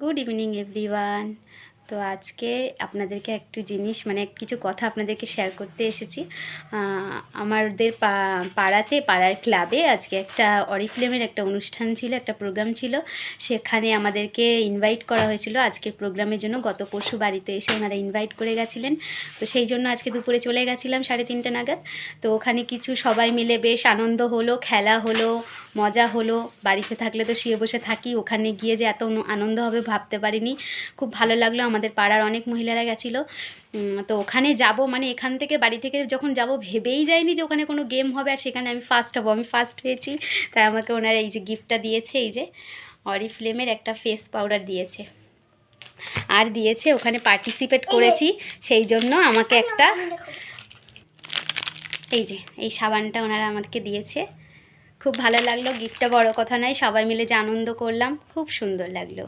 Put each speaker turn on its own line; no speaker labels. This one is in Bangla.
Good evening everyone. তো আজকে আপনাদেরকে একটু জিনিস কিছু কথা আপনাদেরকে শেয়ার করতে এসেছি। আমাদের পাড়ার ক্লাবে আজকে একটা অরিফ্লেমের একটা অনুষ্ঠান ছিল, একটা প্রোগ্রাম ছিল। সেখানে আমাদেরকে ইনভাইট করা হয়েছিল আজকের প্রোগ্রামের জন্য। গত পরশু বাড়িতে এসে ওনারা ইনভাইট করে গেছিলেন, তো সেই জন্য আজকে দুপুরে চলে গেছিলাম 3:30 নাগাদ। তো ওখানে কিছু সবাই মিলে বেশ আনন্দ হলো, খেলা হলো, মজা হলো। বাড়িতে থাকলে তো শুয়ে বসে থাকি, ওখানে গিয়ে যে এত আনন্দ হবে ভাবতে পারিনি। খুব ভালো লাগলো, আমাদের পাড়ার অনেক মহিলারা গেছিলো। তো ওখানে যাব, এখান থেকে বাড়ি থেকে যখন যাব ভেবেই যাইনি যে ওখানে কোনো গেম হবে আর সেখানে আমি ফার্স্ট হব। আমি ফার্স্ট হয়েছি। তাই আমাকে ওনারা এই যে গিফটটা দিয়েছে, এই যে অরিফ্লেমের একটা ফেস পাউডার দিয়েছে, আর দিয়েছে ওখানে পার্টিসিপেট করেছি সেই জন্য আমাকে একটা এই যে এই সাবানটা ওনারা আমাকে দিয়েছে। খুব ভালো লাগলো, গিফটটা বড় কথা নয়, সবাই মিলে যে আনন্দ করলাম, খুব সুন্দর লাগলো।